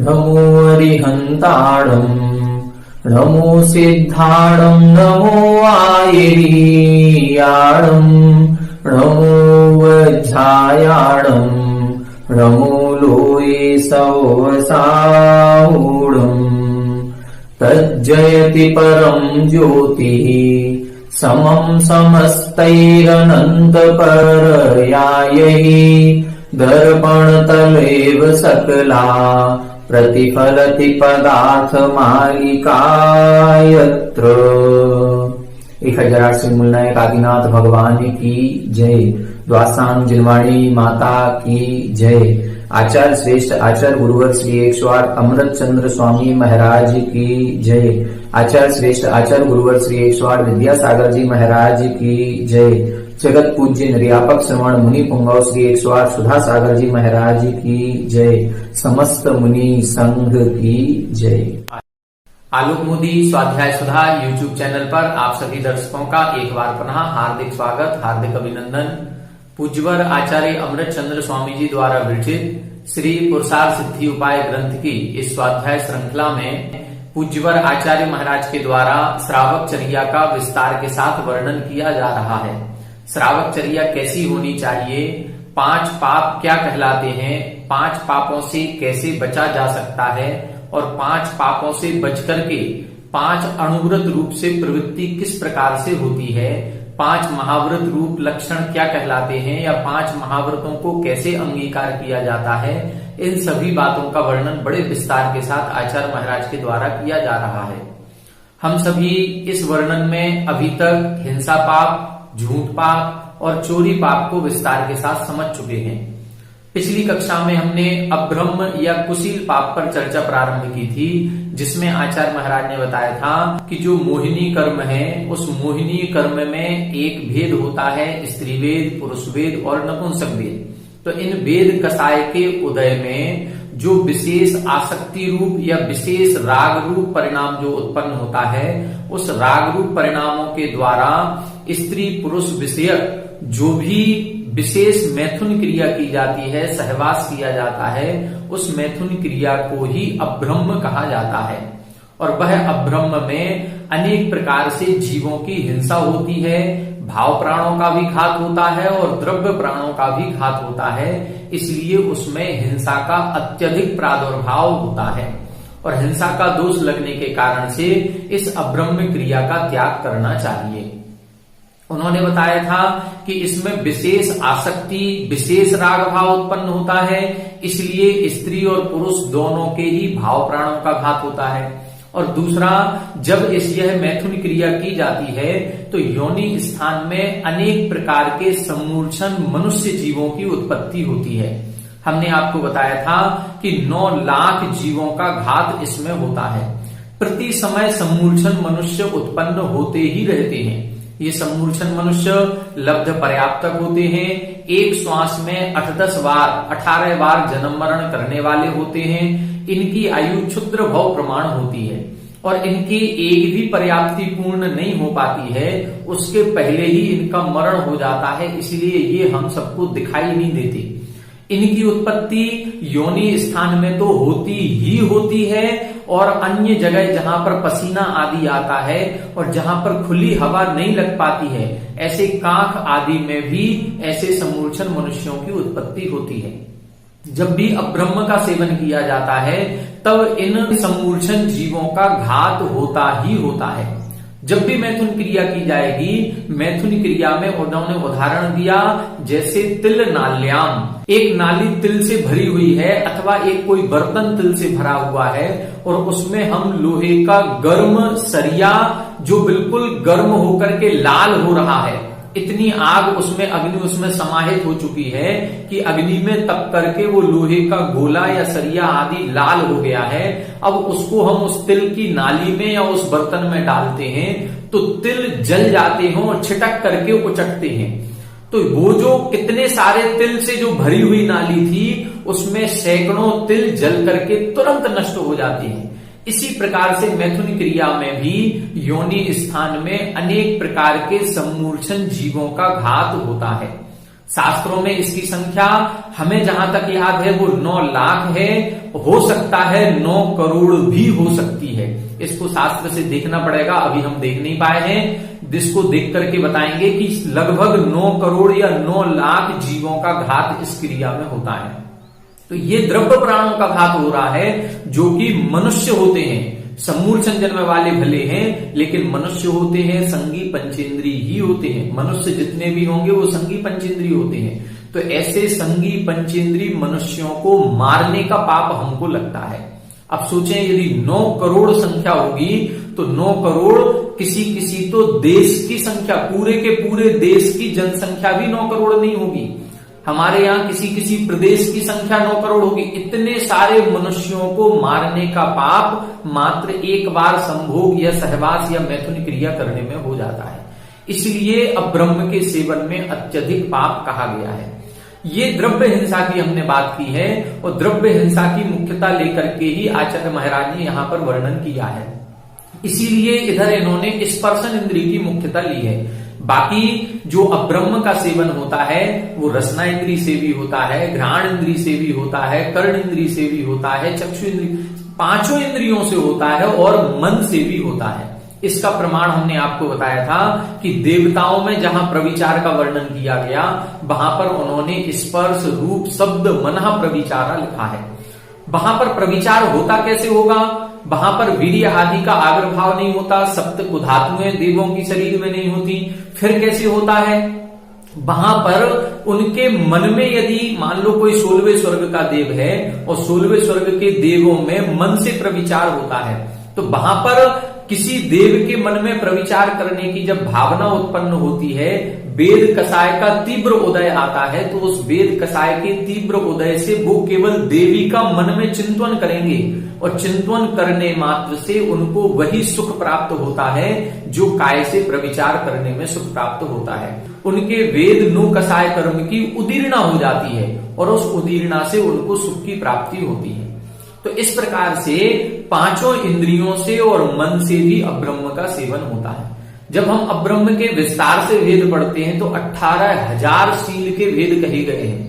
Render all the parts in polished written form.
नमो अरिहन्ताणम् नमो सिद्धाणम् नमो आयरीयाणम् नमो वज्रायाणम् नमो लोये सवसाऊढम् तज्जयति परम् ज्योतिः समम् समस्तैरनन्तपरयायै दर्पणतलेव सकला प्रतिफलति पदार्थमालिकायत्र। 1008 मूलनायक आदिनाथ भगवान की जय। द्वासांग जिनवाणी माता की जय। आचार्य श्रेष्ठ आचार्य गुरुवर श्री 108 अमृत चंद्र स्वामी महाराज की जय। आचार्य श्रेष्ठ आचार्य गुरुवर श्री 108 विद्यासागर जी महाराज की जय। जगत पूज्य निर्यापक श्रवण मुनि पुंगव श्री 108 सुधा सागर जी महाराज की जय। समस्त मुनि संघ की जय। आलोक मोदी स्वाध्याय सुधा यूट्यूब चैनल पर आप सभी दर्शकों का एक बार पुनः हार्दिक स्वागत, हार्दिक अभिनंदन। पूज्यवर आचार्य अमृत चंद्र स्वामी जी द्वारा विरचित श्री पुरुषार्थ सिद्धि उपाय ग्रंथ की इस स्वाध्याय श्रृंखला में पूज्यवर आचार्य महाराज के द्वारा श्रावक चर्या का विस्तार के साथ वर्णन किया जा रहा है। श्रावक चर्या कैसी होनी चाहिए, 5 पाप क्या कहलाते हैं, 5 पापों से कैसे बचा जा सकता है और 5 पापों से बच करके 5 अणुव्रत रूप से प्रवृत्ति किस प्रकार से होती है, 5 महाव्रत रूप लक्षण क्या कहलाते हैं या 5 महाव्रतों को कैसे अंगीकार किया जाता है, इन सभी बातों का वर्णन बड़े विस्तार के साथ आचार्य महाराज के द्वारा किया जा रहा है। हम सभी इस वर्णन में अभी तक हिंसा पाप, झूठ पाप और चोरी पाप को विस्तार के साथ समझ चुके हैं। पिछली कक्षा में हमने अब्रह्म या कुशील पाप पर चर्चा प्रारंभ की थी, जिसमें आचार्य महाराज ने बताया था कि जो मोहिनी कर्म है उस मोहिनी कर्म में एक भेद होता है, स्त्री वेद, पुरुष वेद और नपुंसक वेद। तो इन वेद कसाय के उदय में जो विशेष आसक्ति रूप या विशेष राग रूप परिणाम जो उत्पन्न होता है, उस राग रूप परिणामों के द्वारा स्त्री पुरुष विषयक जो भी विशेष मैथुन क्रिया की जाती है, सहवास किया जाता है, उस मैथुन क्रिया को ही अब्रह्म कहा जाता है। और वह अब्रह्म में अनेक प्रकार से जीवों की हिंसा होती है, भाव प्राणों का भी घात होता है और द्रव्य प्राणों का भी घात होता है। इसलिए उसमें हिंसा का अत्यधिक प्रादुर्भाव होता है और हिंसा का दोष लगने के कारण से इस अब्रह्म क्रिया का त्याग करना चाहिए। उन्होंने बताया था कि इसमें विशेष आसक्ति, विशेष राग भाव उत्पन्न होता है, इसलिए स्त्री और पुरुष दोनों के ही भाव प्राणों का घात होता है। और दूसरा, जब यह मैथुन क्रिया की जाती है तो योनि स्थान में अनेक प्रकार के सम्मूर्छन मनुष्य जीवों की उत्पत्ति होती है। हमने आपको बताया था कि 9 लाख जीवों का घात इसमें होता है। प्रति समय सम्मूर्छन मनुष्य उत्पन्न होते ही रहते हैं। ये सम्मूर्छन मनुष्य लब्ध पर्याप्तक होते हैं, एक श्वास में 18 बार जन्म मरण करने वाले होते हैं। इनकी आयु क्षुद्र भव प्रमाण होती है और इनकी एक भी पर्याप्ति पूर्ण नहीं हो पाती है, उसके पहले ही इनका मरण हो जाता है। इसलिए ये हम सबको दिखाई नहीं देती। इनकी उत्पत्ति योनि स्थान में तो होती ही होती है और अन्य जगह जहां पर पसीना आदि आता है और जहां पर खुली हवा नहीं लग पाती है, ऐसे काख आदि में भी ऐसे सम्मूर्छन मनुष्यों की उत्पत्ति होती है। जब भी अब्रह्म का सेवन किया जाता है तब इन सम्मूर्छन जीवों का घात होता ही होता है। जब भी मैथुन क्रिया की जाएगी, मैथुन क्रिया में उन्होंने उदाहरण दिया जैसे तिल नाल्याम, एक नाली तिल से भरी हुई है अथवा एक कोई बर्तन तिल से भरा हुआ है और उसमें हम लोहे का गर्म सरिया जो बिल्कुल गर्म होकर के लाल हो रहा है, इतनी आग उसमें, अग्नि उसमें समाहित हो चुकी है कि अग्नि में तप करके वो लोहे का गोला या सरिया आदि लाल हो गया है। अब उसको हम उस तिल की नाली में या उस बर्तन में डालते हैं तो तिल जल जाते हैं और छिटक करके उचटते हैं। तो वो जो कितने सारे तिल से जो भरी हुई नाली थी उसमें सैकड़ों तिल जल करके तुरंत नष्ट हो जाते हैं। इसी प्रकार से मैथुन क्रिया में भी योनि स्थान में अनेक प्रकार के सम्मूर्छन जीवों का घात होता है। शास्त्रों में इसकी संख्या हमें जहां तक याद है वो 9 लाख है, हो सकता है 9 करोड़ भी हो सकती है। इसको शास्त्र से देखना पड़ेगा, अभी हम देख नहीं पाए हैं। जिसको देख करके बताएंगे कि लगभग 9 करोड़ या 9 लाख जीवों का घात इस क्रिया में होता है। तो ये द्रव्य प्राणों का घात हो रहा है, जो कि मनुष्य होते हैं। सम्मूर्छन जन्म वाले भले हैं, लेकिन मनुष्य होते हैं, संगी पंचेंद्री ही होते हैं। मनुष्य जितने भी होंगे वो संगी पंचेंद्री होते हैं। तो ऐसे संगी पंचेंद्री मनुष्यों को मारने का पाप हमको लगता है। अब सोचें, यदि 9 करोड़ संख्या होगी तो 9 करोड़ किसी तो देश की संख्या, पूरे के पूरे देश की जनसंख्या भी 9 करोड़ नहीं होगी। हमारे यहाँ किसी प्रदेश की संख्या 9 करोड़ होगी। इतने सारे मनुष्यों को मारने का पाप मात्र एक बार संभोग या सहवास या मैथुन क्रिया करने में हो जाता है। इसलिए अब ब्रह्म के सेवन में अत्यधिक पाप कहा गया है। ये द्रव्य हिंसा की हमने बात की है, और द्रव्य हिंसा की मुख्यता लेकर के ही आचार्य महाराज ने यहाँ पर वर्णन किया है। इसीलिए इधर इन्होंने स्पर्शन इंद्रिय की मुख्यता ली है। बाकी जो अब्रह्म का सेवन होता है वो रसना इंद्री से भी होता है, घ्राण इंद्री से भी होता है, कर्ण इंद्री से भी होता है, चक्षु इंद्री, 5 इंद्रियों से होता है और मन से भी होता है। इसका प्रमाण हमने आपको बताया था कि देवताओं में जहां प्रविचार का वर्णन किया गया, वहां पर उन्होंने स्पर्श रूप शब्द मनः प्रविचारा लिखा है। वहां पर प्रविचार होता कैसे होगा? वहां पर वीर्य आदि का आविर्भाव नहीं होता, सप्त धातुएं देवों की शरीर में नहीं होती। फिर कैसे होता है? वहां पर उनके मन में यदि मान लो कोई 16वें स्वर्ग का देव है और 16वें स्वर्ग के देवों में मन से प्रविचार होता है, तो वहां पर किसी देव के मन में प्रविचार करने की जब भावना उत्पन्न होती है, वेद कसाय का तीव्र उदय आता है, तो उस वेद कसाय के तीव्र उदय से वो केवल देवी का मन में चिंतन करेंगे, और चिंतन करने मात्र से उनको वही सुख प्राप्त होता है जो काय से प्रविचार करने में सुख प्राप्त होता है। उनके वेद नु कसाय कर्म की उदीर्णा हो जाती है, और उस उदीर्णा से उनको सुख की प्राप्ति होती है। तो इस प्रकार से 5 इंद्रियों से और मन से भी अब्रह्म का सेवन होता है। जब हम अब्रह्म के विस्तार से वेद पढ़ते हैं तो 18,000 शील के वेद कहे गए हैं।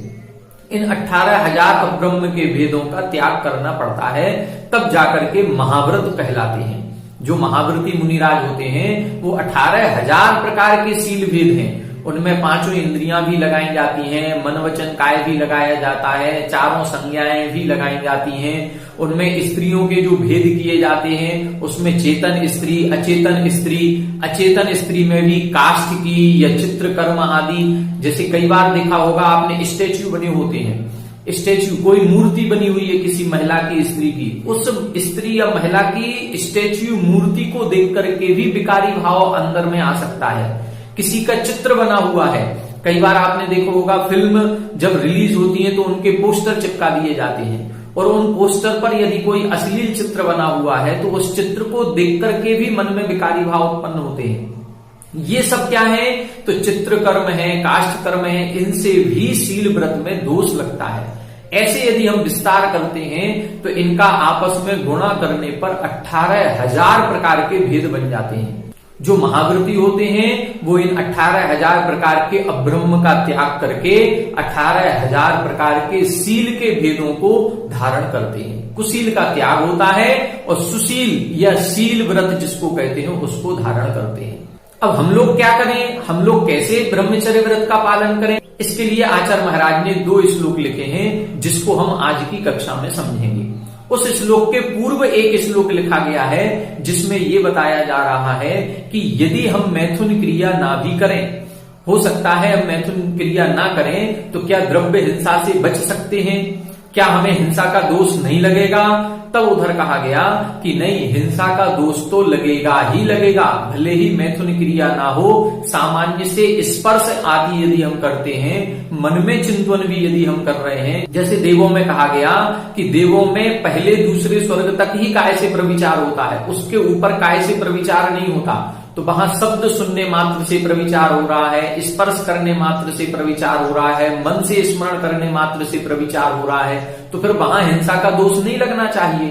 इन 18,000 अब्रह्म के वेदों का त्याग करना पड़ता है, तब जाकर के महाव्रत कहलाते हैं। जो महाव्रती मुनिराज होते हैं वो 18,000 प्रकार के शील वेद हैं। उनमें 5 इंद्रियां भी लगाई जाती हैं, मन वचन काय भी लगाया जाता है, 4 संज्ञाएं भी लगाई जाती हैं। उनमें स्त्रियों के जो भेद किए जाते हैं उसमें चेतन स्त्री, अचेतन स्त्री, अचेतन स्त्री में भी काष्ठ की या चित्रकर्म आदि, जैसे कई बार देखा होगा आपने स्टेच्यू बने होते हैं। स्टेच्यू, कोई मूर्ति बनी हुई है किसी महिला की, स्त्री की, उस स्त्री या महिला की स्टेच्यू मूर्ति को देख करके भी विकारी भाव अंदर में आ सकता है। किसी का चित्र बना हुआ है, कई बार आपने देखा होगा फिल्म जब रिलीज होती है तो उनके पोस्टर चिपका दिए जाते हैं, और उन पोस्टर पर यदि कोई अश्लील चित्र बना हुआ है तो उस चित्र को देख करके भी मन में विकारी भाव उत्पन्न होते हैं। ये सब क्या है? तो चित्र कर्म है, काष्ठ कर्म है, इनसे भी शील व्रत में दोष लगता है। ऐसे यदि हम विस्तार करते हैं तो इनका आपस में गुणा करने पर 18,000 प्रकार के भेद बन जाते हैं। जो महाव्रती होते हैं वो इन 18,000 प्रकार के अब्रह्म का त्याग करके 18,000 प्रकार के शील के भेदों को धारण करते हैं। कुशील का त्याग होता है और सुशील या शील व्रत जिसको कहते हैं उसको धारण करते हैं। अब हम लोग क्या करें? हम लोग कैसे ब्रह्मचर्य व्रत का पालन करें? इसके लिए आचार्य महाराज ने 2 श्लोक लिखे हैं जिसको हम आज की कक्षा में समझेंगे। उस श्लोक के पूर्व एक श्लोक लिखा गया है जिसमें यह बताया जा रहा है कि यदि हम मैथुन क्रिया ना भी करें, हो सकता है हम मैथुन क्रिया ना करें तो क्या द्रव्य हिंसा से बच सकते हैं? क्या हमें हिंसा का दोष नहीं लगेगा? तब उधर कहा गया कि नहीं, हिंसा का दोष तो लगेगा ही लगेगा, भले ही मैथुन क्रिया ना हो। सामान्य से स्पर्श आदि यदि हम करते हैं, मन में चिंतन भी यदि हम कर रहे हैं, जैसे देवों में कहा गया कि देवों में पहले दूसरे स्वर्ग तक ही काय से प्रविचार होता है, उसके ऊपर काय से प्रविचार नहीं होता। तो वहां शब्द सुनने मात्र से प्रविचार हो रहा है, स्पर्श करने मात्र से प्रविचार हो रहा है, मन से स्मरण करने मात्र से प्रविचार हो रहा है, तो फिर वहां हिंसा का दोष नहीं लगना चाहिए।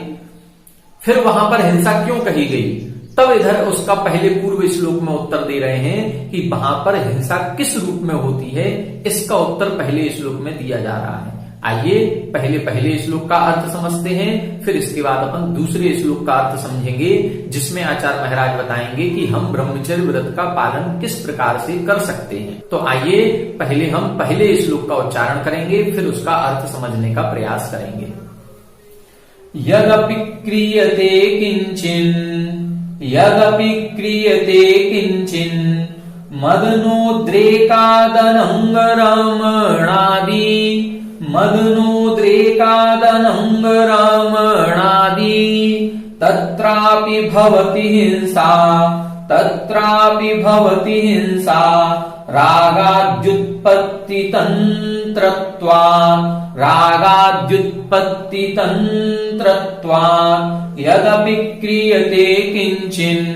फिर वहां पर हिंसा क्यों कही गई? तब इधर उसका पहले पूर्व श्लोक में उत्तर दे रहे हैं कि वहां पर हिंसा किस रूप में होती है, इसका उत्तर पहले श्लोक में दिया जा रहा है। आइए पहले श्लोक का अर्थ समझते हैं, फिर इसके बाद अपन दूसरे श्लोक का अर्थ समझेंगे, जिसमें आचार्य महाराज बताएंगे कि हम ब्रह्मचर्य व्रत का पालन किस प्रकार से कर सकते हैं। तो आइए पहले हम पहले श्लोक का उच्चारण करेंगे, फिर उसका अर्थ समझने का प्रयास करेंगे। यदपि क्रियते किंचिन मदनोद्रेकादनंगरमणादि तत्रापि भवति हिंसा रागाद्युत्पत्तितंत्रत्वात् यदपि क्रियते किंचिन्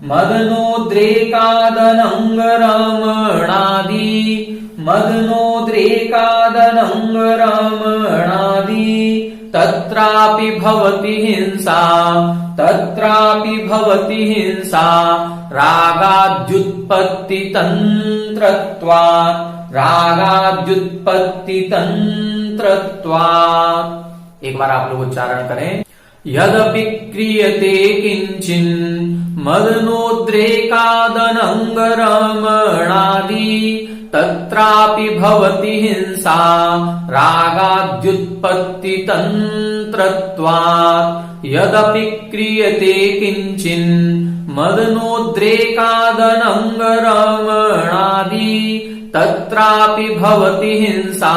मदनोद्रेकादनंगरमणादि तत्रापि भवति हिंसा रागाद्युत्पत्तितंत्रत्वात्। एक बार आप लोग उच्चारण करें। यदपि क्रियते किंचिन् मदनोद्रेकादनंगरमणादि तत्रापि भवति हिंसा रागाद्युत्पत्तितंत्रत्वात् यदपि क्रियते किंचिन् मदनोद्रेकादनंगरमणादि तत्रापि भवति हिंसा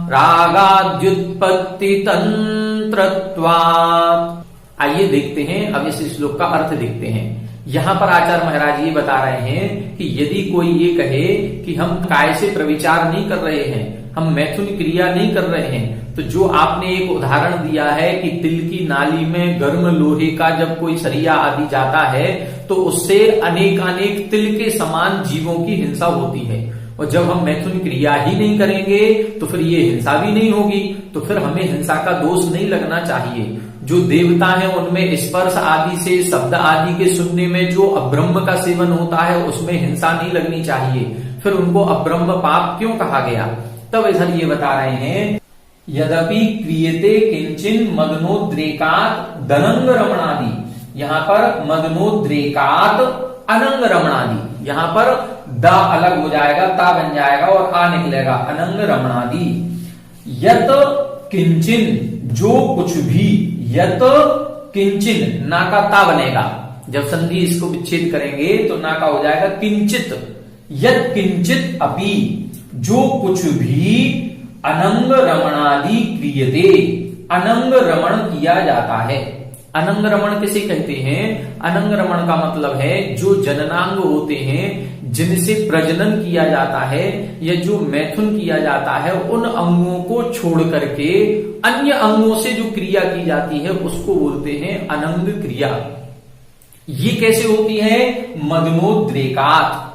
रागाद्युत्पत्तितंत्रत्वात्। आइए देखते हैं, अब इस श्लोक का अर्थ देखते हैं। यहाँ पर आचार्य महाराज ये बता रहे हैं कि यदि कोई ये कहे कि हम काय से प्रविचार नहीं कर रहे हैं, हम मैथुन क्रिया नहीं कर रहे हैं, तो जो आपने एक उदाहरण दिया है कि तिल की नाली में गर्म लोहे का जब कोई सरिया आदि जाता है तो उससे अनेकानेक तिल के समान जीवों की हिंसा होती है, और जब हम मैथुन क्रिया ही नहीं करेंगे तो फिर ये हिंसा भी नहीं होगी, तो फिर हमें हिंसा का दोष नहीं लगना चाहिए। जो देवता है उनमें स्पर्श आदि से, शब्द आदि के सुनने में जो अब्रह्म का सेवन होता है उसमें हिंसा नहीं लगनी चाहिए, फिर उनको अब्रह्म पाप क्यों कहा गया। तब इधर ये बता रहे हैं, यद्यपि क्रियते किंचिन मदनोद्रेकात दनंग रमणादि, यहाँ पर मदनोद्रेकात अनंग रमणादि, यहाँ पर द अलग हो जाएगा, ता बन जाएगा और आ निकलेगा, अनंग रमणादि। यत किंचिन, जो कुछ भी, यत किंचिन, ना का ता बनेगा, जब संधि इसको विच्छेद करेंगे तो ना का हो जाएगा किंचित। यत किंचित अपि, जो कुछ भी अनंग रमणादि क्रियते, अनंग रमण किया जाता है। अनंग रमण किसे कहते हैं? अनंग रमण का मतलब है जो जननांग होते हैं, जिनसे प्रजनन किया जाता है या जो मैथुन किया जाता है, उन अंगों को छोड़ करके अन्य अंगों से जो क्रिया की जाती है उसको बोलते हैं अनंग क्रिया। ये कैसे होती है? मदनोद्रेकात,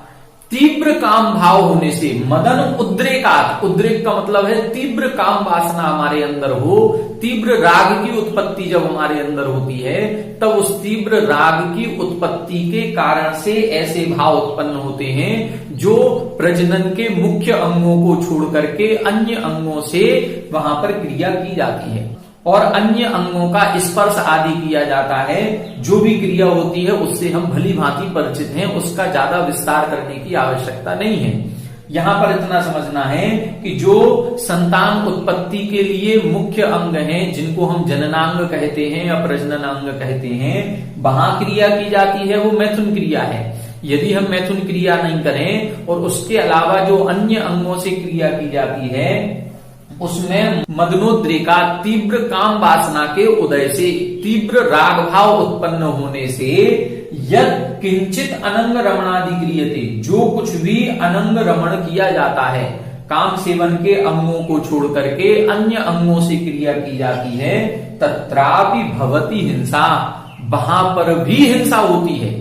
तीव्र काम भाव होने से। मदन उद्रेकात, उद्रेक का मतलब है तीव्र काम वासना हमारे अंदर हो, तीव्र राग की उत्पत्ति जब हमारे अंदर होती है तब उस तीव्र राग की उत्पत्ति के कारण से ऐसे भाव उत्पन्न होते हैं जो प्रजनन के मुख्य अंगों को छोड़ करके अन्य अंगों से वहां पर क्रिया की जाती है और अन्य अंगों का स्पर्श आदि किया जाता है। जो भी क्रिया होती है उससे हम भली भांति परिचित हैं, उसका ज्यादा विस्तार करने की आवश्यकता नहीं है। यहां पर इतना समझना है कि जो संतान उत्पत्ति के लिए मुख्य अंग हैं, जिनको हम जननांग कहते हैं या प्रजननांग कहते हैं, वहां क्रिया की जाती है वो मैथुन क्रिया है। यदि हम मैथुन क्रिया नहीं करें और उसके अलावा जो अन्य अंगों से क्रिया की जाती है उसमें मदनोद्रेका, तीव्र काम वासना के उदय से, तीव्र राग भाव उत्पन्न होने से, यद किंचित अनंग रमणादि क्रियते, जो कुछ भी अनंग रमण किया जाता है, काम सेवन के अंगों को छोड़ करके अन्य अंगों से क्रिया की जाती है, तत्रापि भवति हिंसा, वहां पर भी हिंसा होती है।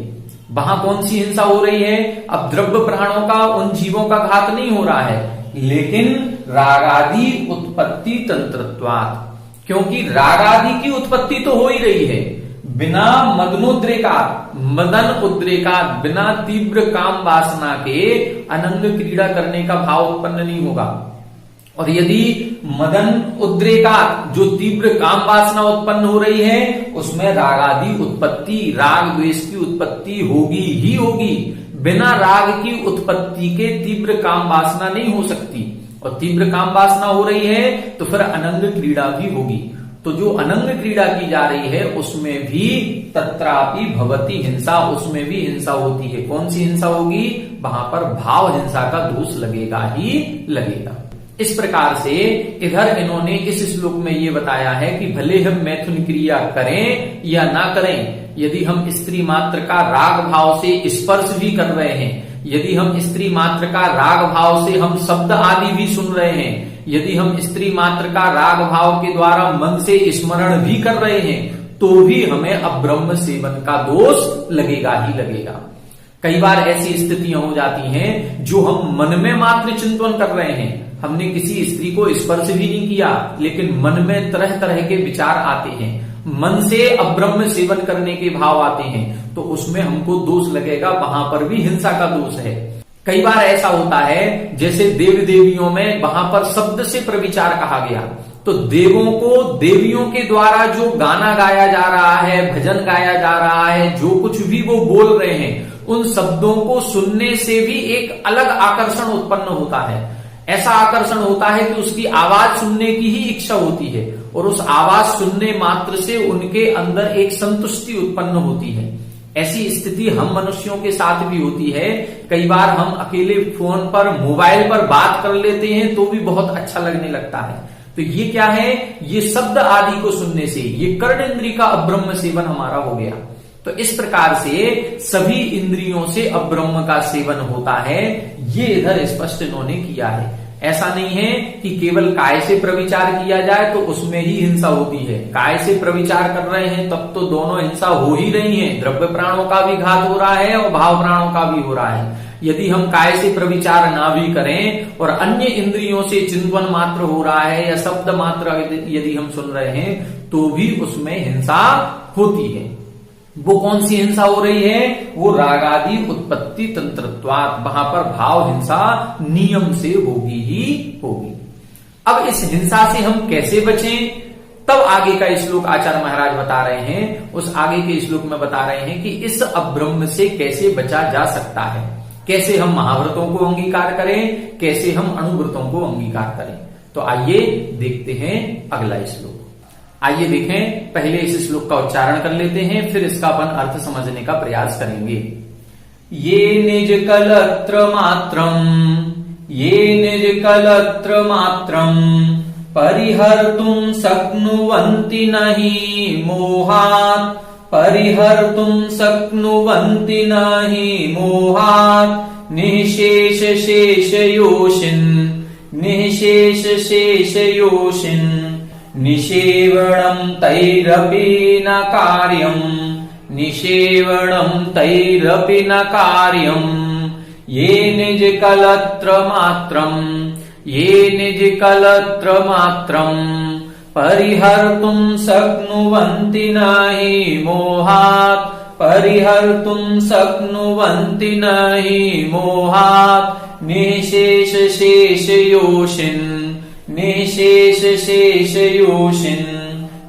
वहां कौन सी हिंसा हो रही है? अब द्रव्य प्राणों का, उन जीवों का घात नहीं हो रहा है, लेकिन रागादि उत्पत्ति तंत्रत्वात्, क्योंकि राग आदि की उत्पत्ति तो हो ही रही है, बिना मदन उद्रेकात, बिना तीव्र काम वासना के अनंग क्रीड़ा करने का भाव उत्पन्न नहीं होगा। और यदि मदन उद्रेकात, जो तीव्र काम वासना उत्पन्न हो रही है, उसमें राग आदि उत्पत्ति, राग द्वेष की उत्पत्ति होगी ही होगी। बिना राग की उत्पत्ति के तीव्र काम वासना नहीं हो सकती, और तीव्र काम वासना हो रही है तो फिर अनंग क्रीड़ा भी होगी। तो जो अनंग क्रीड़ा की जा रही है उसमें भी तत्रापि भवति हिंसा, उसमें भी हिंसा होती है। कौन सी हिंसा होगी? वहां पर भाव हिंसा का दोष लगेगा ही लगेगा। इस प्रकार से इधर इन्होंने इस श्लोक में ये बताया है कि भले हम मैथुन क्रिया करें या ना करें, यदि हम स्त्री मात्र का राग भाव से स्पर्श भी कर रहे हैं, यदि हम स्त्री मात्र का राग भाव से हम शब्द आदि भी सुन रहे हैं, यदि हम स्त्री मात्र का राग भाव के द्वारा मन से स्मरण भी कर रहे हैं, तो भी हमें अब्रह्म सेवन का दोष लगेगा ही लगेगा। कई बार ऐसी स्थितियां हो जाती हैं जो हम मन में मात्र चिंतन कर रहे हैं, हमने किसी स्त्री को स्पर्श भी नहीं किया, लेकिन मन में तरह तरह के विचार आते हैं, मन से अब्रह्म सेवन करने के भाव आते हैं, तो उसमें हमको दोष लगेगा, वहां पर भी हिंसा का दोष है। कई बार ऐसा होता है जैसे देव देवियों में वहां पर शब्द से प्रविचार कहा गया, तो देवों को देवियों के द्वारा जो गाना गाया जा रहा है, भजन गाया जा रहा है, जो कुछ भी वो बोल रहे हैं, उन शब्दों को सुनने से भी एक अलग आकर्षण उत्पन्न होता है। ऐसा आकर्षण होता है कि उसकी आवाज सुनने की ही इच्छा होती है, और उस आवाज सुनने मात्र से उनके अंदर एक संतुष्टि उत्पन्न होती है। ऐसी स्थिति हम मनुष्यों के साथ भी होती है। कई बार हम अकेले फोन पर, मोबाइल पर बात कर लेते हैं तो भी बहुत अच्छा लगने लगता है। तो ये क्या है? ये शब्द आदि को सुनने से ये कर्ण इंद्रिय का अब्रह्म सेवन हमारा हो गया। तो इस प्रकार से सभी इंद्रियों से अब्रह्म का सेवन होता है, ये इधर स्पष्ट इन्होंने किया है। ऐसा नहीं है कि केवल काय से प्रविचार किया जाए तो उसमें ही हिंसा होती है। काय से प्रविचार कर रहे हैं तब तो दोनों हिंसा हो ही रही है, द्रव्य प्राणों का भी घात हो रहा है और भाव प्राणों का भी हो रहा है। यदि हम काय से प्रविचार ना भी करें और अन्य इंद्रियों से चिंतन मात्र हो रहा है या शब्द मात्र यदि हम सुन रहे हैं, तो भी उसमें हिंसा होती है। वो कौन सी हिंसा हो रही है? वो रागादि उत्पत्ति तंत्रत्वात्, वहां पर भाव हिंसा नियम से होगी ही होगी। अब इस हिंसा से हम कैसे बचें? तब आगे का श्लोक आचार्य महाराज बता रहे हैं। उस आगे के श्लोक में बता रहे हैं कि इस अब्रह्म से कैसे बचा जा सकता है, कैसे हम महाव्रतों को अंगीकार करें, कैसे हम अणुव्रतों को अंगीकार करें। तो आइए देखते हैं अगला श्लोक। आइए देखें, पहले इस श्लोक का उच्चारण कर लेते हैं, फिर इसका अपन अर्थ समझने का प्रयास करेंगे। ये निज कलत्र मात्रम परिहर्तुं शक्नुवन्ति नहि मोहात्, परिहर्तुं शक्नुवन्ति नहि मोहात्, निःशेष शेषयोषिन् निषेवणं तैरपि न कार्यम्, ये निज कलत्र मात्रम् परिहर्तुं शक्नुवन्ति नहि मोहात्, परिहर्तुं शक्नुवन्ति नहि मोहात्, निःशेष शेषयोषिन्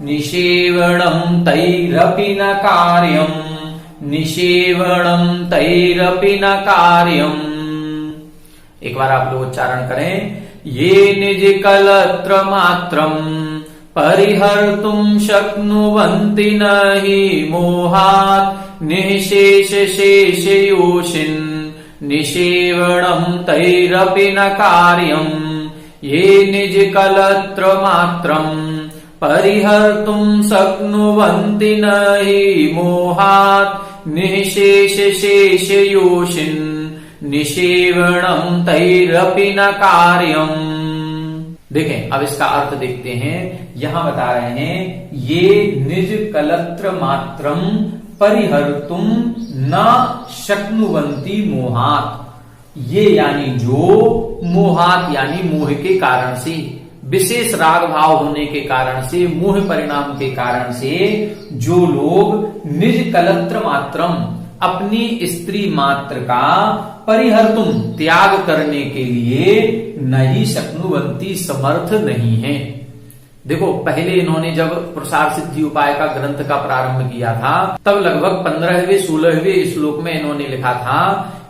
निषेवणं तैरपि न कार्यम्। एक बार आप लोग उच्चारण करें। ये निज कलत्र मात्रम् परिहर्तुं शक्नुवन्ति नहि मोहात्, निःशेष शेषयोषिन् निषेवणं तैरपि न कार्यम्, ये निज कलत्र मात्रम् परिहर्तुं शक्नुवन्ति नहि मोहात्, निःशेष शेषयोषिन् निषेवणं तैरपि न कार्यम्। देखें, अब इसका अर्थ देखते हैं। यहां बता रहे हैं ये निज कलत्र मात्रम परिहर्तुं न शक्नुवन्ति मोहात्, ये यानी जो मोहात यानी मोह के कारण से, विशेष राग भाव होने के कारण से, मोह परिणाम के कारण से जो लोग निज कलत्र मात्रम, अपनी स्त्री मात्र का परिहर्तुम, त्याग करने के लिए नहीं शक्नुवंती, समर्थ नहीं है। देखो, पहले इन्होंने जब प्रसार सिद्धि उपाय का ग्रंथ का प्रारंभ किया था, तब लगभग 15वें 16वें श्लोक में इन्होंने लिखा था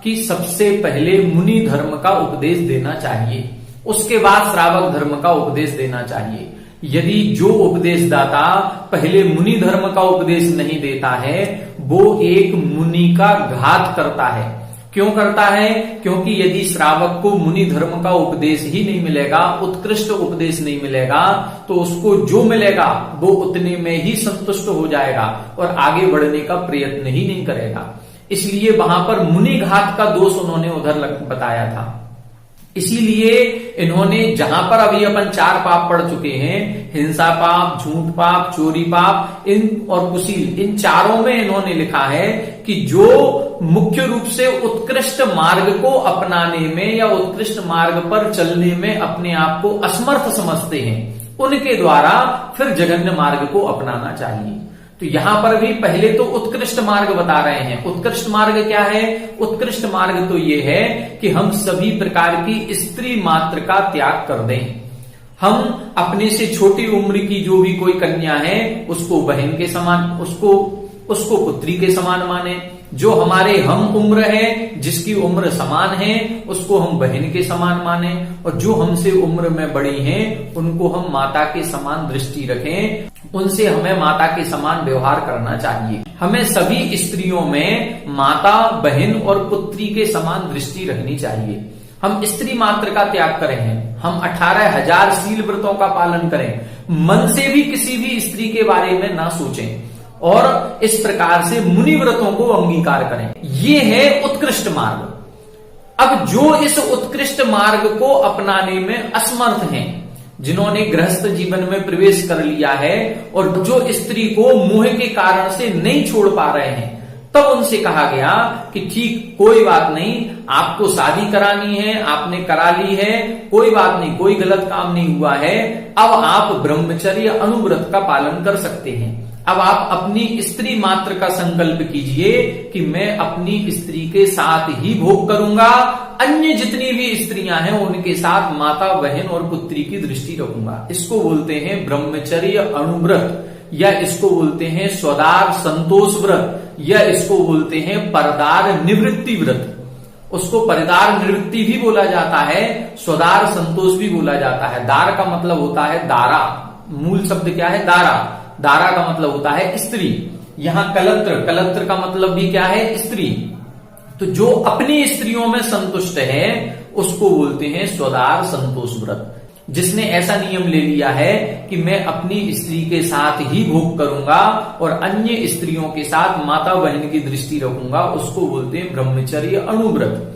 कि सबसे पहले मुनि धर्म का उपदेश देना चाहिए, उसके बाद श्रावक धर्म का उपदेश देना चाहिए। यदि जो उपदेशदाता पहले मुनि धर्म का उपदेश नहीं देता है, वो एक मुनि का घात करता है। क्यों करता है? क्योंकि यदि श्रावक को मुनि धर्म का उपदेश ही नहीं मिलेगा, उत्कृष्ट उपदेश नहीं मिलेगा, तो उसको जो मिलेगा वो उतने में ही संतुष्ट हो जाएगा और आगे बढ़ने का प्रयत्न ही नहीं करेगा। इसलिए वहां पर मुनि घात का दोष उन्होंने उधर बताया था। इसीलिए इन्होंने, जहां पर अभी अपन 4 पाप पढ़ चुके हैं, हिंसा पाप, झूठ पाप, चोरी पाप, इन और कुशील, इन चारों में इन्होंने लिखा है कि जो मुख्य रूप से उत्कृष्ट मार्ग को अपनाने में या उत्कृष्ट मार्ग पर चलने में अपने आप को असमर्थ समझते हैं, उनके द्वारा फिर जघन्य मार्ग को अपनाना चाहिए। तो यहां पर भी पहले तो उत्कृष्ट मार्ग बता रहे हैं। उत्कृष्ट मार्ग क्या है? उत्कृष्ट मार्ग तो ये है कि हम सभी प्रकार की स्त्री मात्र का त्याग कर दें। हम अपने से छोटी उम्र की जो भी कोई कन्या है उसको बहन के समान, उसको पुत्री के समान माने। जो हमारे हम उम्र है, जिसकी उम्र समान है, उसको हम बहन के समान माने। और जो हमसे उम्र में बड़ी हैं, उनको हम माता के समान दृष्टि रखें, उनसे हमें माता के समान व्यवहार करना चाहिए। हमें सभी स्त्रियों में माता, बहन और पुत्री के समान दृष्टि रखनी चाहिए। हम स्त्री मात्र का त्याग करें, हम 18,000 शील व्रतों का पालन करें, मन से भी किसी भी स्त्री के बारे में ना सोचें और इस प्रकार से मुनि व्रतों को अंगीकार करें। ये है उत्कृष्ट मार्ग। अब जो इस उत्कृष्ट मार्ग को अपनाने में असमर्थ हैं, जिन्होंने गृहस्थ जीवन में प्रवेश कर लिया है और जो स्त्री को मोह के कारण से नहीं छोड़ पा रहे हैं, तब उनसे कहा गया कि ठीक, कोई बात नहीं, आपको शादी करानी है, आपने करा ली है, कोई बात नहीं, कोई गलत काम नहीं हुआ है। अब आप ब्रह्मचर्य अनुव्रत का पालन कर सकते हैं। अब आप अपनी स्त्री मात्र का संकल्प कीजिए कि मैं अपनी स्त्री के साथ ही भोग करूंगा, अन्य जितनी भी स्त्रियां हैं उनके साथ माता, बहन और पुत्री की दृष्टि रखूंगा। इसको बोलते हैं ब्रह्मचर्य अनुव्रत, या इसको बोलते हैं स्वदार संतोष व्रत, या इसको बोलते हैं परदार निवृत्ति व्रत। उसको परिदार निवृत्ति भी बोला जाता है, स्वदार संतोष भी बोला जाता है। दार का मतलब होता है दारा, मूल शब्द क्या है? दारा। दारा का मतलब होता है स्त्री। यहां कलत्र, कलत्र का मतलब भी क्या है? स्त्री। तो जो अपनी स्त्रियों में संतुष्ट है उसको बोलते हैं स्वदार संतोष व्रत। जिसने ऐसा नियम ले लिया है कि मैं अपनी स्त्री के साथ ही भोग करूंगा और अन्य स्त्रियों के साथ माता बहन की दृष्टि रखूंगा, उसको बोलते हैं ब्रह्मचर्य अनुव्रत।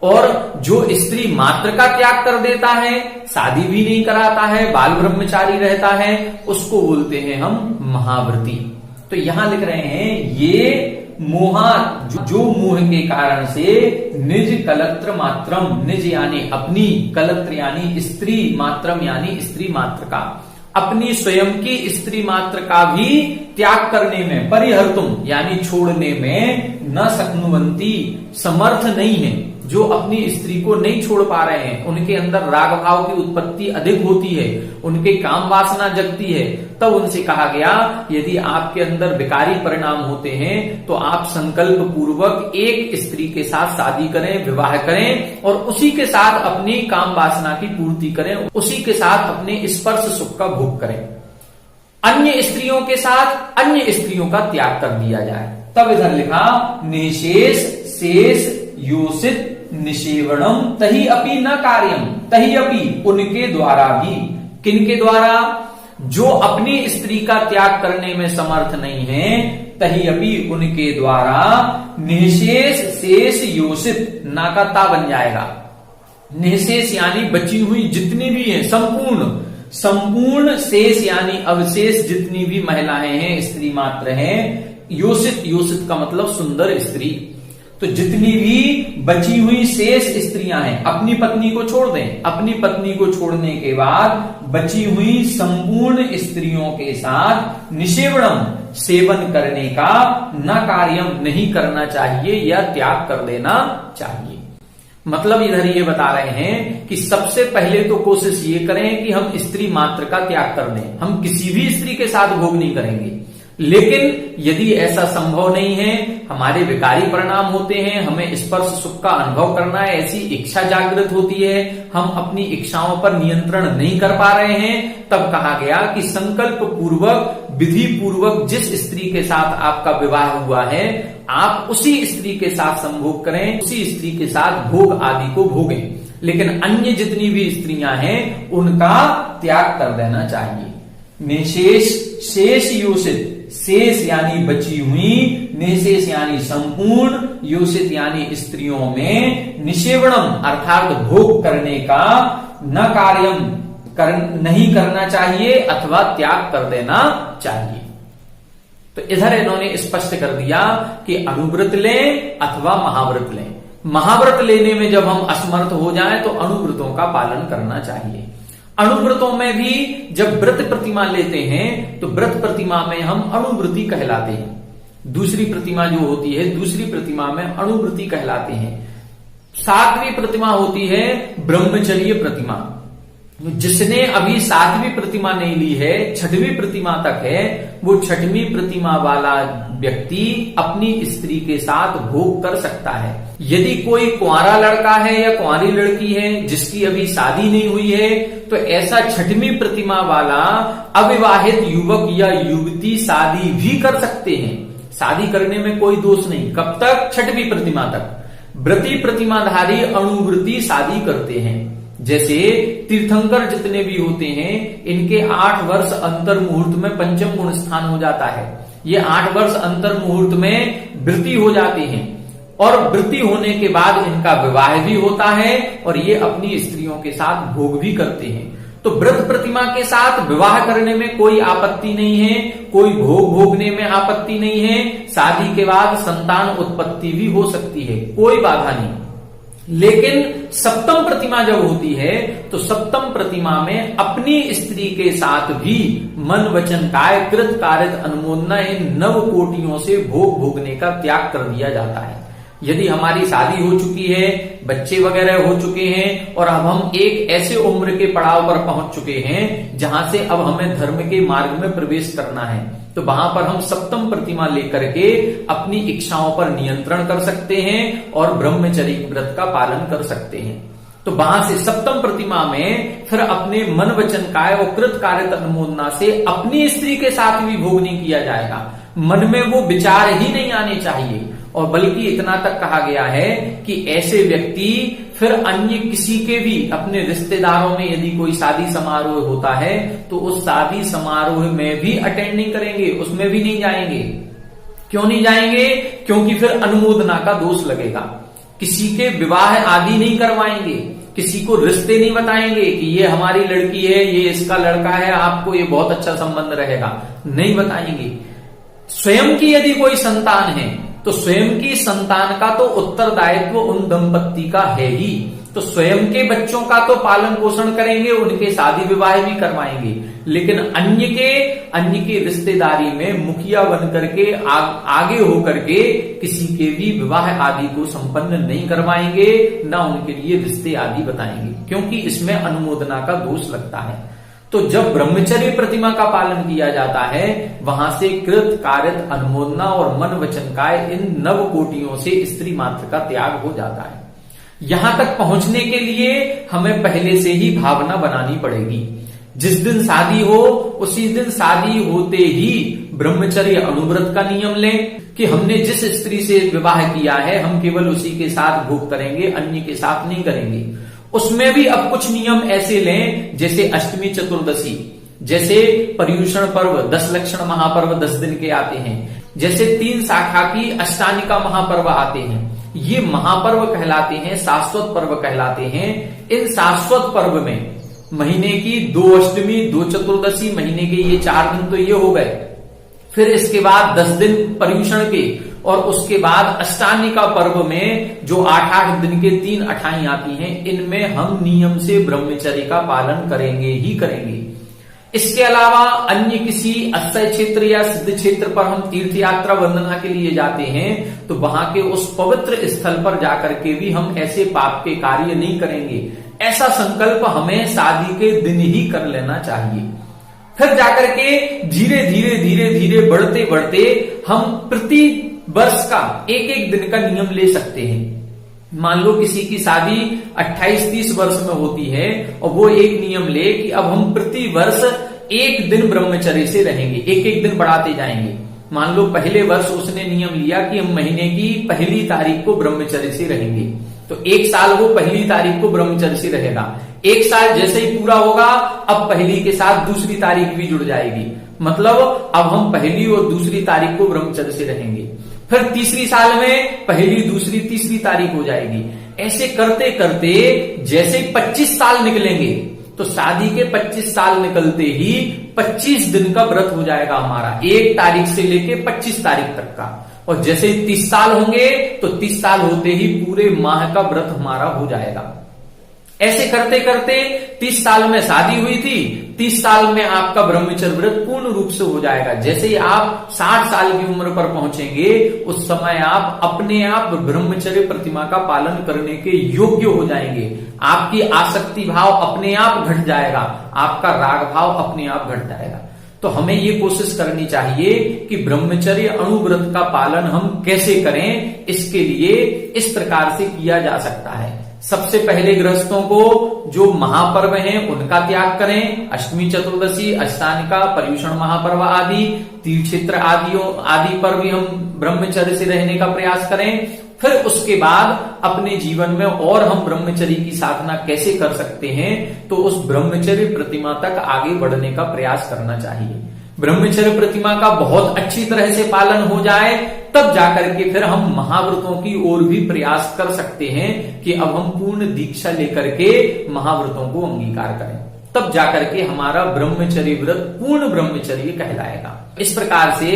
और जो स्त्री मात्र का त्याग कर देता है, शादी भी नहीं कराता है, बाल ब्रह्मचारी रहता है, उसको बोलते हैं हम महाव्रती। तो यहां लिख रहे हैं ये मोहा, जो मोह के कारण से निज कलत्र मात्रम, निज यानी अपनी, कलत्र यानी स्त्री, मात्रम यानी स्त्री मात्र का, अपनी स्वयं की स्त्री मात्र का भी त्याग करने में, परिहर्तुम यानी छोड़ने में न शक्नुवंती, समर्थ नहीं है। जो अपनी स्त्री को नहीं छोड़ पा रहे हैं, उनके अंदर राग भाव की उत्पत्ति अधिक होती है, उनके काम वासना जगती है, तब उनसे कहा गया यदि आपके अंदर विकारी परिणाम होते हैं तो आप संकल्प पूर्वक एक स्त्री के साथ शादी करें, विवाह करें और उसी के साथ अपनी काम वासना की पूर्ति करें, उसी के साथ अपने स्पर्श सुख का भोग करें। अन्य स्त्रियों के साथ अन्य स्त्रियों का त्याग कर दिया जाए। तब इधर लिखा निशेष शेष योषित निषेवणम तही अपि न कार्यम, तही अपि उनके द्वारा भी, किनके द्वारा? जो अपनी स्त्री का त्याग करने में समर्थ नहीं है, तही अपि उनके द्वारा निशेष शेष योषित, ना का ता बन जाएगा। निशेष यानी बची हुई जितनी भी है, संपूर्ण, संपूर्ण शेष यानी अवशेष जितनी भी महिलाएं हैं, स्त्री मात्र हैं। योषित, योषित का मतलब सुंदर स्त्री। तो जितनी भी बची हुई शेष स्त्रियां हैं अपनी पत्नी को छोड़ दें, अपनी पत्नी को छोड़ने के बाद बची हुई संपूर्ण स्त्रियों के साथ निषेवणम सेवन करने का न कार्यम नहीं करना चाहिए या त्याग कर देना चाहिए। मतलब इधर ये बता रहे हैं कि सबसे पहले तो कोशिश ये करें कि हम स्त्री मात्र का त्याग कर दें, हम किसी भी स्त्री के साथ भोग नहीं करेंगे। लेकिन यदि ऐसा संभव नहीं है, हमारे विकारी परिणाम होते हैं, हमें स्पर्श सुख का अनुभव करना है, ऐसी इच्छा जागृत होती है, हम अपनी इच्छाओं पर नियंत्रण नहीं कर पा रहे हैं, तब कहा गया कि संकल्प पूर्वक विधि पूर्वक जिस स्त्री के साथ आपका विवाह हुआ है आप उसी स्त्री के साथ संभोग करें, उसी स्त्री के साथ भोग आदि को भोगें। लेकिन अन्य जितनी भी स्त्रियां हैं उनका त्याग कर देना चाहिए। निशेष शेष योषित, शेष यानी बची हुई, निशेष यानी संपूर्ण, योषित यानी स्त्रियों में निषेवणम अर्थात भोग करने का न कार्यम नहीं करना चाहिए अथवा त्याग कर देना चाहिए। तो इधर इन्होंने स्पष्ट कर दिया कि अणुव्रत लें अथवा महाव्रत लें। महाव्रत लेने में जब हम असमर्थ हो जाएं तो अणुव्रतों का पालन करना चाहिए। अणुव्रतों में भी जब व्रत प्रतिमा लेते हैं तो व्रत प्रतिमा में हम अणुव्रती कहलाते हैं। दूसरी प्रतिमा जो होती है दूसरी प्रतिमा में अणुव्रती कहलाते हैं। सातवीं प्रतिमा होती है ब्रह्मचर्य प्रतिमा। जिसने अभी सातवीं प्रतिमा नहीं ली है, छठवीं प्रतिमा तक है, वो छठवीं प्रतिमा वाला व्यक्ति अपनी स्त्री के साथ भोग कर सकता है। यदि कोई कुंवारा लड़का है या कुंवारी लड़की है जिसकी अभी शादी नहीं हुई है तो ऐसा छठवीं प्रतिमा वाला अविवाहित युवक या युवती शादी भी कर सकते हैं। शादी करने में कोई दोष नहीं। कब तक? छठवीं प्रतिमा तक। व्रती प्रतिमाधारी अणुव्रती शादी करते हैं। जैसे तीर्थंकर जितने भी होते हैं इनके 8 वर्ष अंतर मुहूर्त में पंचम गुण स्थान हो जाता है। ये 8 वर्ष अंतर मुहूर्त में वृत्ति हो जाते हैं और वृत्ति होने के बाद इनका विवाह भी होता है और ये अपनी स्त्रियों के साथ भोग भी करते हैं। तो व्रत प्रतिमा के साथ विवाह करने में कोई आपत्ति नहीं है, कोई भोग भोगने में आपत्ति नहीं है। शादी के बाद संतान उत्पत्ति भी हो सकती है, कोई बाधा नहीं। लेकिन सप्तम प्रतिमा जब होती है तो सप्तम प्रतिमा में अपनी स्त्री के साथ भी मन वचन काय कृत कारित अनुमोदना इन नव कोटियों से भोग भोगने का त्याग कर दिया जाता है। यदि हमारी शादी हो चुकी है, बच्चे वगैरह हो चुके हैं और अब हम एक ऐसे उम्र के पड़ाव पर पहुंच चुके हैं जहां से अब हमें धर्म के मार्ग में प्रवेश करना है, तो वहां पर हम सप्तम प्रतिमा लेकर के अपनी इच्छाओं पर नियंत्रण कर सकते हैं और ब्रह्मचर्य व्रत का पालन कर सकते हैं। तो वहां से सप्तम प्रतिमा में फिर अपने मन वचन काय और कृत कारित अनुमोदना से अपनी स्त्री के साथ भी भोग नहीं किया जाएगा। मन में वो विचार ही नहीं आने चाहिए। और बल्कि इतना तक कहा गया है कि ऐसे व्यक्ति फिर अन्य किसी के भी अपने रिश्तेदारों में यदि कोई शादी समारोह होता है तो उस शादी समारोह में भी अटेंड नहीं करेंगे, उसमें भी नहीं जाएंगे। क्यों नहीं जाएंगे? क्योंकि फिर अनुमोदना का दोष लगेगा। किसी के विवाह आदि नहीं करवाएंगे, किसी को रिश्ते नहीं बताएंगे कि ये हमारी लड़की है, ये इसका लड़का है, आपको ये बहुत अच्छा संबंध रहेगा, नहीं बताएंगे। स्वयं की यदि कोई संतान है तो स्वयं की संतान का तो उत्तरदायित्व उन दंपत्ति का है ही, तो स्वयं के बच्चों का तो पालन पोषण करेंगे, उनके शादी विवाह भी करवाएंगे। लेकिन अन्य के रिश्तेदारी में मुखिया बन करके आगे होकर के किसी के भी विवाह आदि को संपन्न नहीं करवाएंगे, ना उनके लिए रिश्ते आदि बताएंगे, क्योंकि इसमें अनुमोदना का दोष लगता है। तो जब ब्रह्मचर्य प्रतिमा का पालन किया जाता है वहां से कृत कारित अनुमोदना और मन वचन काय इन नव कोटियों से स्त्री मात्र का त्याग हो जाता है। यहां तक पहुंचने के लिए हमें पहले से ही भावना बनानी पड़ेगी। जिस दिन शादी हो उसी दिन शादी होते ही ब्रह्मचर्य अनुव्रत का नियम लें कि हमने जिस स्त्री से विवाह किया है हम केवल उसी के साथ भोग करेंगे, अन्य के साथ नहीं करेंगे। उसमें भी अब कुछ नियम ऐसे लें जैसे अष्टमी चतुर्दशी, जैसे पर्युषण पर्व, 10 लक्षण महापर्व 10 दिन के आते हैं, जैसे 3 शाखा की अष्टानिका महापर्व आते हैं। ये महापर्व कहलाते हैं, शाश्वत पर्व कहलाते हैं। इन शाश्वत पर्व में महीने की 2 अष्टमी 2 चतुर्दशी, महीने के ये 4 दिन तो ये हो गए। फिर इसके बाद 10 दिन पर्युषण के और उसके बाद अष्टानिका पर्व में जो 8-8 दिन के 3 अठाई आती हैं, इनमें हम नियम से ब्रह्मचर्य का पालन करेंगे ही करेंगे। इसके अलावा अन्य किसी अक्षय क्षेत्र या सिद्ध क्षेत्र पर हम तीर्थ यात्रा वंदना के लिए जाते हैं, तो वहां के उस पवित्र स्थल पर जाकर के भी हम ऐसे पाप के कार्य नहीं करेंगे। ऐसा संकल्प हमें शादी के दिन ही कर लेना चाहिए। फिर जाकर के धीरे धीरे धीरे धीरे बढ़ते बढ़ते हम प्रति वर्ष का एक दिन का नियम ले सकते हैं। मान लो किसी की शादी 28-30 वर्ष में होती है और वो एक नियम ले कि अब हम प्रति वर्ष एक दिन ब्रह्मचर्य से रहेंगे, एक दिन बढ़ाते जाएंगे। मान लो पहले वर्ष उसने नियम लिया कि हम महीने की पहली तारीख को ब्रह्मचर्य से रहेंगे, तो एक साल वो पहली तारीख को ब्रह्मचर्य से रहेगा। एक साल जैसे ही पूरा होगा, अब पहली के साथ दूसरी तारीख भी जुड़ जाएगी, मतलब अब हम पहली और दूसरी तारीख को ब्रह्मचर्य से रहेंगे। फिर तीसरी साल में पहली, दूसरी, तीसरी तारीख हो जाएगी। ऐसे करते करते जैसे 25 साल निकलेंगे, तो शादी के 25 साल निकलते ही 25 दिन का व्रत हो जाएगा हमारा, 1 तारीख से लेके 25 तारीख तक का। और जैसे 30 साल होंगे तो 30 साल होते ही पूरे माह का व्रत हमारा हो जाएगा। ऐसे करते करते 30 साल में शादी हुई थी, 30 साल में आपका ब्रह्मचर्य व्रत पूर्ण रूप से हो जाएगा। जैसे ही आप 60 साल की उम्र पर पहुंचेंगे, उस समय आप अपने आप ब्रह्मचर्य प्रतिमा का पालन करने के योग्य हो जाएंगे। आपकी आसक्ति भाव अपने आप घट जाएगा, आपका राग भाव अपने आप घट जाएगा। तो हमें ये कोशिश करनी चाहिए कि ब्रह्मचर्य अणुव्रत का पालन हम कैसे करें। इसके लिए इस प्रकार से किया जा सकता है। सबसे पहले गृहस्थों को जो महापर्व हैं उनका त्याग करें। अष्टमी, चतुर्दशी, अष्टानिका, पर्युषण महापर्व आदि तीर्थक्षेत्र आदि पर भी हम ब्रह्मचर्य से रहने का प्रयास करें। फिर उसके बाद अपने जीवन में और हम ब्रह्मचर्य की साधना कैसे कर सकते हैं, तो उस ब्रह्मचर्य प्रतिमा तक आगे बढ़ने का प्रयास करना चाहिए। ब्रह्मचर्य प्रतिमा का बहुत अच्छी तरह से पालन हो जाए, तब जाकर के फिर हम महाव्रतों की ओर भी प्रयास कर सकते हैं कि अब हम पूर्ण दीक्षा लेकर के महाव्रतों को अंगीकार करें। तब जाकर के हमारा ब्रह्मचर्य व्रत पूर्ण ब्रह्मचर्य कहलाएगा। इस प्रकार से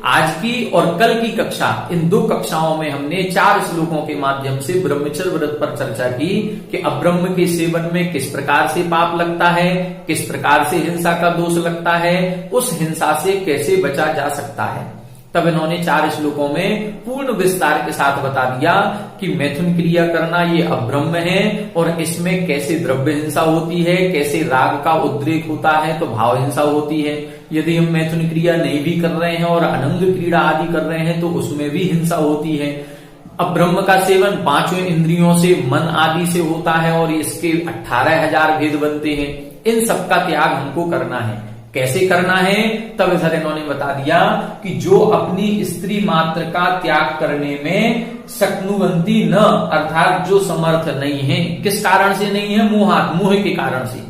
आज की और कल की कक्षा, इन 2 कक्षाओं में हमने 4 श्लोकों के माध्यम से ब्रह्मचर्य व्रत पर चर्चा की कि अब्रह्म के सेवन में किस प्रकार से पाप लगता है, किस प्रकार से हिंसा का दोष लगता है, उस हिंसा से कैसे बचा जा सकता है। तब इन्होंने 4 श्लोकों में पूर्ण विस्तार के साथ बता दिया कि मैथुन क्रिया करना ये अब्रह्म है और इसमें कैसे द्रव्य हिंसा होती है, कैसे राग का उद्रेक होता है तो भाव हिंसा होती है। यदि हम मैथुन क्रिया नहीं भी कर रहे हैं और अनंग क्रीड़ा आदि कर रहे हैं तो उसमें भी हिंसा होती है। अब्रह्म का सेवन 5 इंद्रियों से, मन आदि से होता है और इसके 18,000 भेद बनते हैं। इन सबका त्याग हमको करना है। कैसे करना है, तब इधर इन्होंने बता दिया कि जो अपनी स्त्री मात्र का त्याग करने में शक्नुवंती न, अर्थात जो समर्थ नहीं है। किस कारण से नहीं है? मोह के कारण से।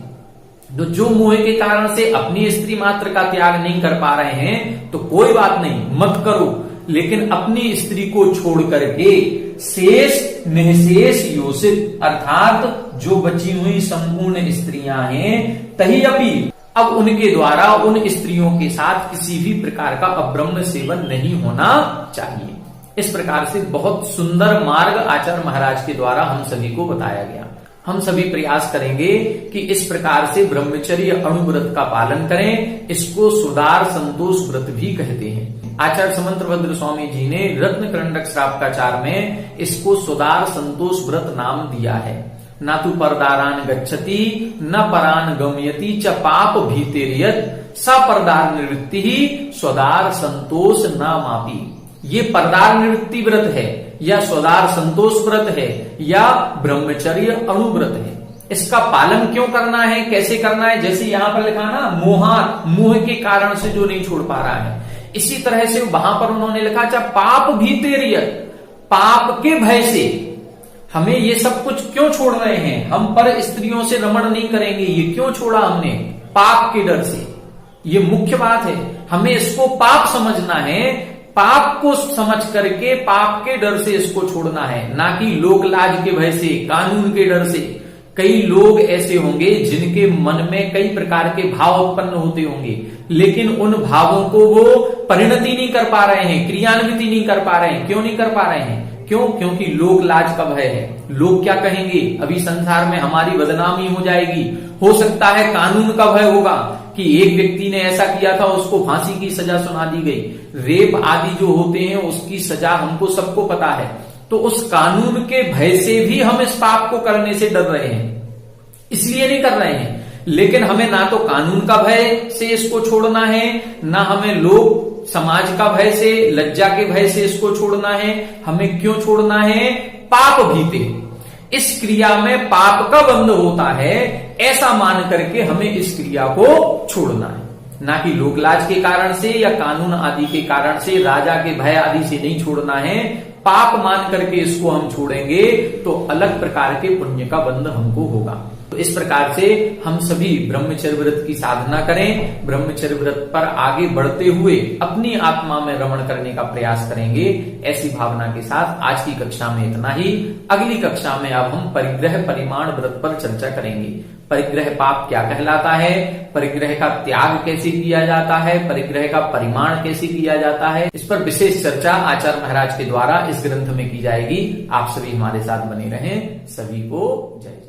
तो जो मोह के कारण से अपनी स्त्री मात्र का त्याग नहीं कर पा रहे हैं तो कोई बात नहीं, मत करो, लेकिन अपनी स्त्री को छोड़ करके शेष निःशेष योषित, अर्थात जो बची हुई संपूर्ण स्त्रियां हैं तही अपी, अब उनके द्वारा उन स्त्रियों के साथ किसी भी प्रकार का अब्रह्म सेवन नहीं होना चाहिए। इस प्रकार से बहुत सुंदर मार्ग आचार्य महाराज के द्वारा हम सभी को बताया गया। हम सभी प्रयास करेंगे कि इस प्रकार से ब्रह्मचर्य अणुव्रत का पालन करें। इसको सुदार संतोष व्रत भी कहते हैं। आचार्य समंतभद्र स्वामी जी ने रत्न करंडक श्रावकाचार में इसको सुदार संतोष व्रत नाम दिया है। न तु परदारान गच्छति न परान गमयति च पाप भीतिर्यत् सपरदार निवृत्ति ही स्वदार संतोष न मापी। ये परदार निवृत्ति व्रत है या स्वदार संतोष व्रत है या ब्रह्मचर्य अणुव्रत है। इसका पालन क्यों करना है, कैसे करना है? जैसे यहां पर लिखा ना, मोह के कारण से जो नहीं छोड़ पा रहा है, इसी तरह से वहां पर उन्होंने लिखा चाहे पाप भीतिर्यत्, पाप के भय से हमें ये सब कुछ क्यों छोड़ रहे हैं। हम पर स्त्रियों से रमण नहीं करेंगे, ये क्यों छोड़ा हमने? पाप के डर से। ये मुख्य बात है, हमें इसको पाप समझना है, पाप को समझ करके पाप के डर से इसको छोड़ना है, ना कि लोक लाज के भय से, कानून के डर से। कई लोग ऐसे होंगे जिनके मन में कई प्रकार के भाव उत्पन्न होते होंगे, लेकिन उन भावों को वो परिणति नहीं कर पा रहे हैं, क्रियान्विति नहीं कर पा रहे हैं। क्यों नहीं कर पा रहे हैं? क्यों? क्योंकि लोक लाज का भय है। लोग क्या कहेंगे? अभी संसार में हमारी बदनामी हो जाएगी। हो सकता है कानून का भय होगा कि एक व्यक्ति ने ऐसा किया था, उसको फांसी की सजा सुना दी गई। रेप आदि जो होते हैं उसकी सजा हमको सबको पता है। तो उस कानून के भय से भी हम इस पाप को करने से डर रहे हैं, इसलिए नहीं कर रहे हैं। लेकिन हमें ना तो कानून का भय से इसको छोड़ना है, ना हमें लोग समाज का भय से, लज्जा के भय से इसको छोड़ना है। हमें क्यों छोड़ना है? पाप भीते, इस क्रिया में पाप का बंध होता है, ऐसा मान करके हमें इस क्रिया को छोड़ना है। ना कि लोकलाज के कारण से या कानून आदि के कारण से, राजा के भय आदि से नहीं छोड़ना है। पाप मान करके इसको हम छोड़ेंगे तो अलग प्रकार के पुण्य का बंध हमको होगा। तो इस प्रकार से हम सभी ब्रह्मचर्य व्रत की साधना करें, ब्रह्मचर्य व्रत पर आगे बढ़ते हुए अपनी आत्मा में रमण करने का प्रयास करेंगे। ऐसी भावना के साथ आज की कक्षा में इतना ही। अगली कक्षा में अब हम परिग्रह परिमाण व्रत पर चर्चा करेंगे। परिग्रह पाप क्या कहलाता है, परिग्रह का त्याग कैसे किया जाता है, परिग्रह का परिमाण कैसे किया जाता है, इस पर विशेष चर्चा आचार्य महाराज के द्वारा इस ग्रंथ में की जाएगी। आप सभी हमारे साथ बने रहें। सभी को जय।